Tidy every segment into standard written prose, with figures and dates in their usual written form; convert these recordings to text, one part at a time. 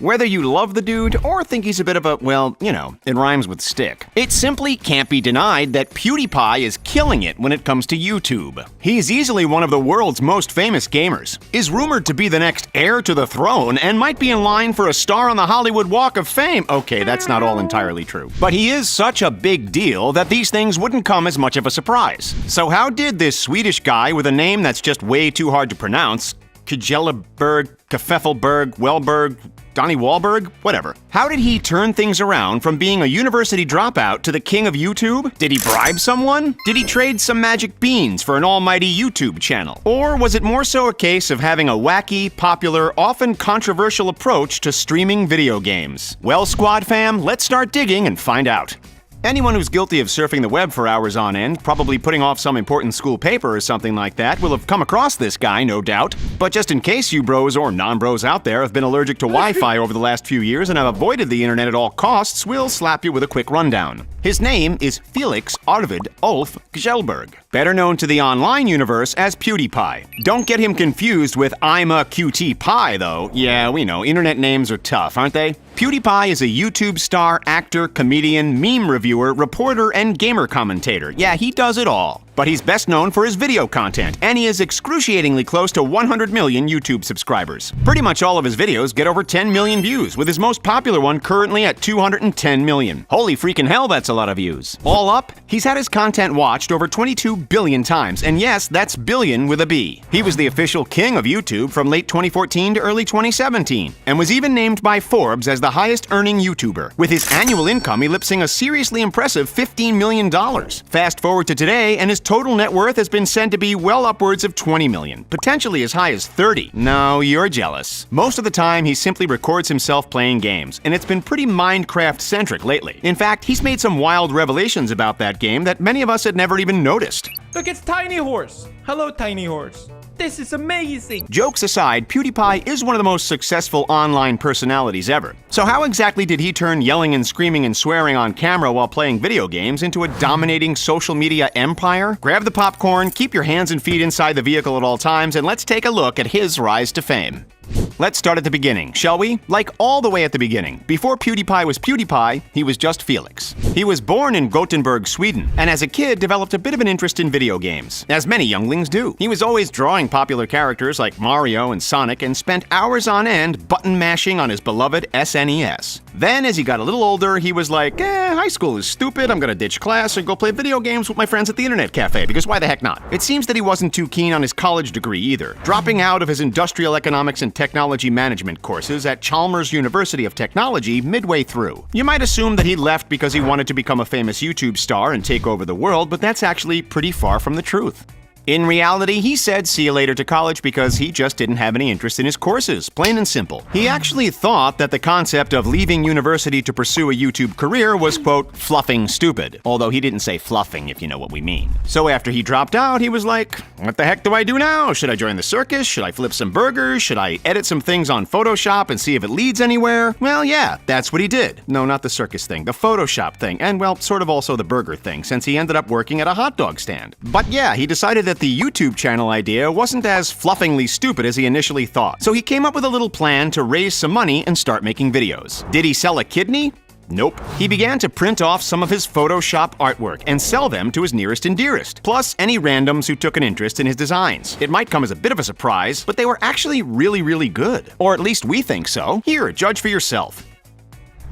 Whether you love the dude or think he's a bit of a, well, you know, it rhymes with stick, it simply can't be denied that Pewdiepie is killing it when it comes to YouTube. He's easily one of the world's most famous gamers, is rumored to be the next heir to the throne, and might be in line for a star on the Hollywood Walk of Fame. Okay, that's not all entirely true. But he is such a big deal that these things wouldn't come as much of a surprise. So how did this Swedish guy with a name that's just way too hard to pronounce, Kjellberg, Kefeffelberg, Wellberg, Donnie Wahlberg? Whatever. How did he turn things around from being a university dropout to the king of YouTube? Did he bribe someone? Did he trade some magic beans for an almighty YouTube channel? Or was it more so a case of having a wacky, popular, often controversial approach to streaming video games? Well, Squad fam, let's start digging and find out. Anyone who's guilty of surfing the web for hours on end, probably putting off some important school paper or something like that, will have come across this guy, no doubt. But just in case you bros or non-bros out there have been allergic to Wi-Fi over the last few years and have avoided the internet at all costs, we'll slap you with a quick rundown. His name is Felix Arvid Ulf Kjellberg, better known to the online universe as Pewdiepie. Don't get him confused with I'm a QT Pie, though. Yeah, we know, internet names are tough, aren't they? Pewdiepie is a YouTube star, actor, comedian, meme reviewer, reporter, and gamer commentator. Yeah, he does it all. But he's best known for his video content, and he is excruciatingly close to 100 million YouTube subscribers. Pretty much all of his videos get over 10 million views, with his most popular one currently at 210 million. Holy freaking hell, that's a lot of views. All up, he's had his content watched over 22 billion times, and yes, that's billion with a B. He was the official king of YouTube from late 2014 to early 2017, and was even named by Forbes as the highest earning YouTuber, with his annual income eclipsing a seriously impressive $15 million. Fast forward to today, and his total net worth has been said to be well upwards of 20 million, potentially as high as 30. No, you're jealous. Most of the time, he simply records himself playing games, and it's been pretty Minecraft-centric lately. In fact, he's made some wild revelations about that game that many of us had never even noticed. Look, it's Tiny Horse. Hello, Tiny Horse. This is amazing! Jokes aside, Pewdiepie is one of the most successful online personalities ever. So how exactly did he turn yelling and screaming and swearing on camera while playing video games into a dominating social media empire? Grab the popcorn, keep your hands and feet inside the vehicle at all times, and let's take a look at his rise to fame. Let's start at the beginning, shall we? Like all the way at the beginning. Before Pewdiepie was Pewdiepie, he was just Felix. He was born in Gothenburg, Sweden, and as a kid developed a bit of an interest in video games, as many younglings do. He was always drawing popular characters like Mario and Sonic and spent hours on end button mashing on his beloved SNES. Then, as he got a little older, he was like, high school is stupid, I'm gonna ditch class and go play video games with my friends at the internet cafe, because why the heck not? It seems that he wasn't too keen on his college degree either, dropping out of his industrial economics and technology management courses at Chalmers University of Technology midway through. You might assume that he left because he wanted to become a famous YouTube star and take over the world, but that's actually pretty far from the truth. In reality, he said see you later to college because he just didn't have any interest in his courses, plain and simple. He actually thought that the concept of leaving university to pursue a YouTube career was, quote, fluffing stupid. Although he didn't say fluffing, if you know what we mean. So after he dropped out, he was like, what the heck do I do now? Should I join the circus? Should I flip some burgers? Should I edit some things on Photoshop and see if it leads anywhere? Well, yeah, that's what he did. No, not the circus thing, the Photoshop thing, and well, sort of also the burger thing, since he ended up working at a hot dog stand. But yeah, he decided that the YouTube channel idea wasn't as fluffingly stupid as he initially thought. So he came up with a little plan to raise some money and start making videos. Did he sell a kidney? Nope. He began to print off some of his Photoshop artwork and sell them to his nearest and dearest, plus any randoms who took an interest in his designs. It might come as a bit of a surprise, but they were actually really good. Or at least we think so. Here, judge for yourself.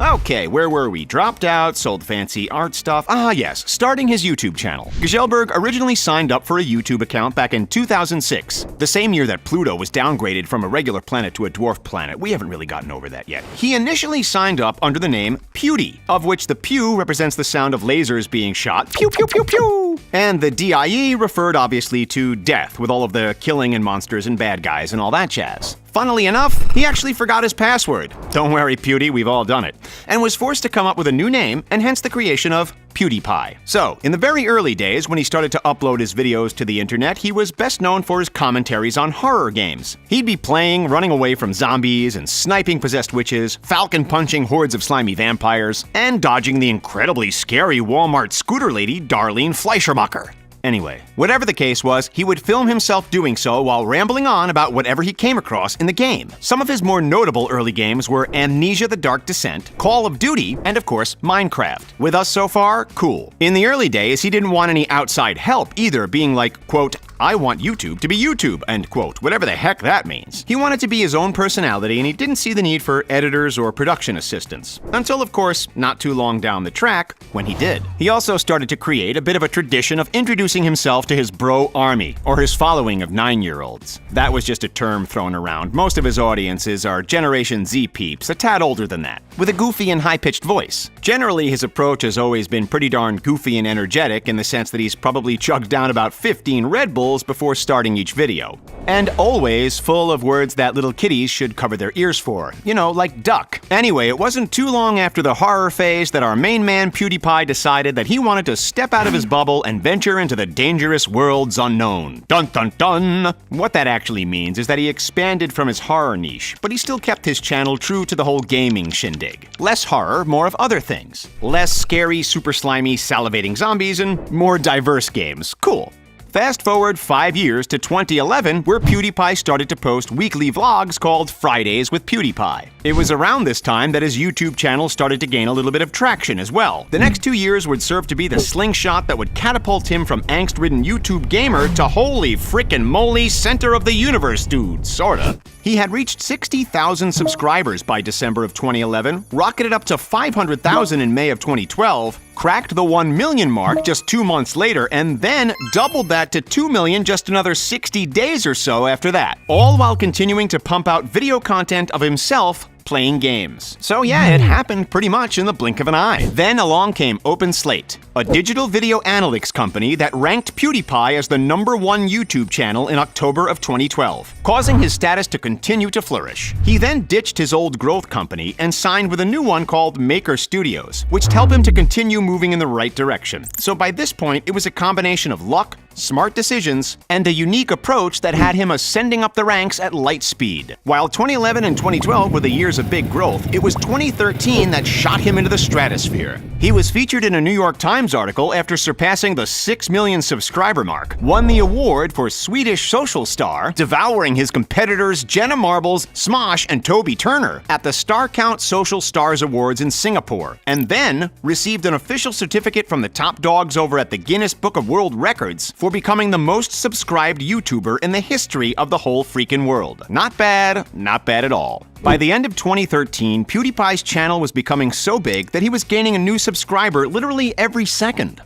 Okay, where were we? Dropped out, sold fancy art stuff. Ah yes, starting his YouTube channel. Kjellberg originally signed up for a YouTube account back in 2006, the same year that Pluto was downgraded from a regular planet to a dwarf planet. We haven't really gotten over that yet. He initially signed up under the name Pewdie, of which the pew represents the sound of lasers being shot, pew pew pew pew, and the DIE referred obviously to death, with all of the killing and monsters and bad guys and all that jazz. Funnily enough, he actually forgot his password. Don't worry, Pewdie, we've all done it. And was forced to come up with a new name, and hence the creation of Pewdiepie. So, in the very early days when he started to upload his videos to the internet, he was best known for his commentaries on horror games. He'd be playing, running away from zombies, and sniping possessed witches, falcon punching hordes of slimy vampires, and dodging the incredibly scary Walmart scooter lady, Darlene Fleischermacher. Anyway, whatever the case was, he would film himself doing so while rambling on about whatever he came across in the game. Some of his more notable early games were Amnesia: The Dark Descent, Call of Duty, and of course, Minecraft. With us so far? Cool. In the early days, he didn't want any outside help either, being like, quote, "I want YouTube to be YouTube," end quote, whatever the heck that means. He wanted to be his own personality, and he didn't see the need for editors or production assistants. Until, of course, not too long down the track, when he did. He also started to create a bit of a tradition of introducing himself to his bro army, or his following of 9-year-olds. That was just a term thrown around. Most of his audiences are Generation Z peeps, a tad older than that, with a goofy and high-pitched voice. Generally, his approach has always been pretty darn goofy and energetic in the sense that he's probably chugged down about 15 Red Bulls before starting each video. And always full of words that little kiddies should cover their ears for. You know, like duck. Anyway, it wasn't too long after the horror phase that our main man PewDiePie decided that he wanted to step out of his bubble and venture into the dangerous worlds unknown. Dun dun dun! What that actually means is that he expanded from his horror niche, but he still kept his channel true to the whole gaming shindig. Less horror, more of other things. Less scary, super slimy, salivating zombies, and more diverse games. Cool. Fast forward 5 years to 2011, where PewDiePie started to post weekly vlogs called Fridays with PewDiePie. It was around this time that his YouTube channel started to gain a little bit of traction as well. The next 2 years would serve to be the slingshot that would catapult him from angst-ridden YouTube gamer to holy frickin' moly center of the universe dude, sorta. He had reached 60,000 subscribers by December of 2011, rocketed up to 500,000 in May of 2012, cracked the 1 million mark just 2 months later, and then doubled that to 2 million just another 60 days or so after that, all while continuing to pump out video content of himself playing games. So yeah, it happened pretty much in the blink of an eye. Then along came OpenSlate, a digital video analytics company that ranked PewDiePie as the #1 YouTube channel in October of 2012, causing his status to continue to flourish. He then ditched his old growth company and signed with a new one called Maker Studios, which helped him to continue moving in the right direction. So by this point, it was a combination of luck, smart decisions, and a unique approach that had him ascending up the ranks at light speed. While 2011 and 2012 were the years of big growth, it was 2013 that shot him into the stratosphere. He was featured in a New York Times article after surpassing the 6 million subscriber mark, won the award for Swedish Social Star, devouring his competitors Jenna Marbles, Smosh, and Toby Turner at the Star Count Social Stars Awards in Singapore, and then received an official certificate from the top dogs over at the Guinness Book of World Records for becoming the most subscribed YouTuber in the history of the whole freaking world. Not bad at all. By the end of 2013, PewDiePie's channel was becoming so big that he was gaining a new subscriber literally every second.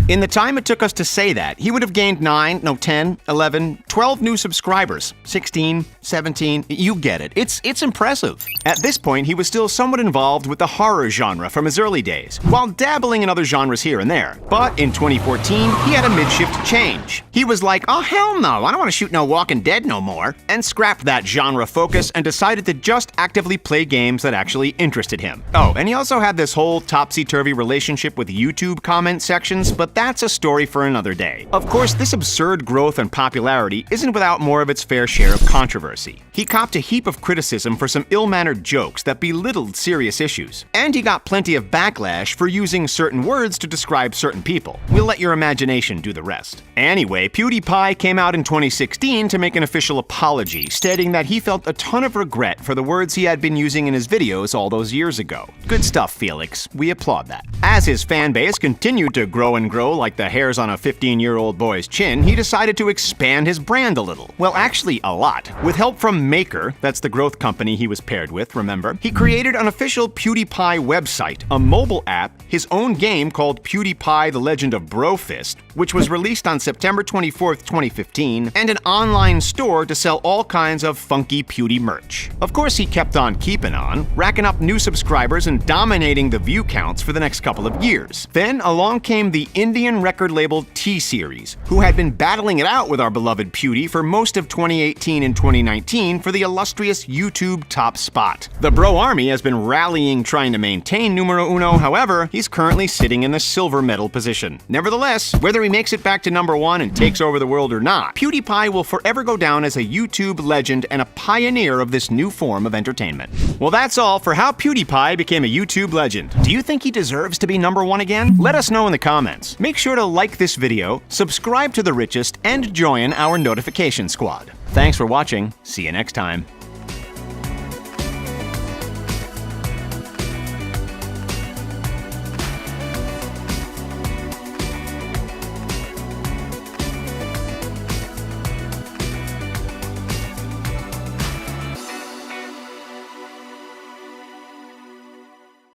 In the time it took us to say that, he would have gained 10, 11, 12 new subscribers. 16, 17, you get it. It's impressive. At this point, he was still somewhat involved with the horror genre from his early days, while dabbling in other genres here and there. But in 2014, he had a mid-shift change. He was like, oh hell no, I don't want to shoot no Walking Dead no more, and scrapped that genre focus and decided to just actively play games that actually interested him. Oh, and he also had this whole topsy-turvy relationship with YouTube comment sections, but that's a story for another day. Of course, this absurd growth and popularity isn't without more of its fair share of controversy. He copped a heap of criticism for some ill-mannered jokes that belittled serious issues. And he got plenty of backlash for using certain words to describe certain people. We'll let your imagination do the rest. Anyway, PewDiePie came out in 2016 to make an official apology, stating that he felt a ton of regret for the words he had been using in his videos all those years ago. Good stuff, Felix. We applaud that. As his fan base continued to grow and grow like the hairs on a 15-year-old boy's chin, he decided to expand his brand a little. Well, actually, a lot. With help from Maker, that's the growth company he was paired with, remember? He created an official PewDiePie website, a mobile app, his own game called PewDiePie: The Legend of Brofist, which was released on September 24th, 2015, and an online store to sell all kinds of funky Pewdie merch. Of course, he kept on keeping on, racking up new subscribers and dominating the view counts for the next couple of years. Then along came the Indian record label T-Series, who had been battling it out with our beloved Pewdie for most of 2018 and 2019 for the illustrious YouTube top spot. The Bro Army has been rallying trying to maintain numero uno, however, he's currently sitting in the silver medal position. Nevertheless, whether he makes it back to #1 and takes over the world or not, PewDiePie will forever go down as a YouTube legend and a pioneer of this new form of entertainment. Well, that's all for how PewDiePie became a YouTube legend. Do you think he deserves to be #1 again? Let us know in the comments. Make sure to like this video, subscribe to The Richest, and join our notification squad. Thanks for watching. See you next time.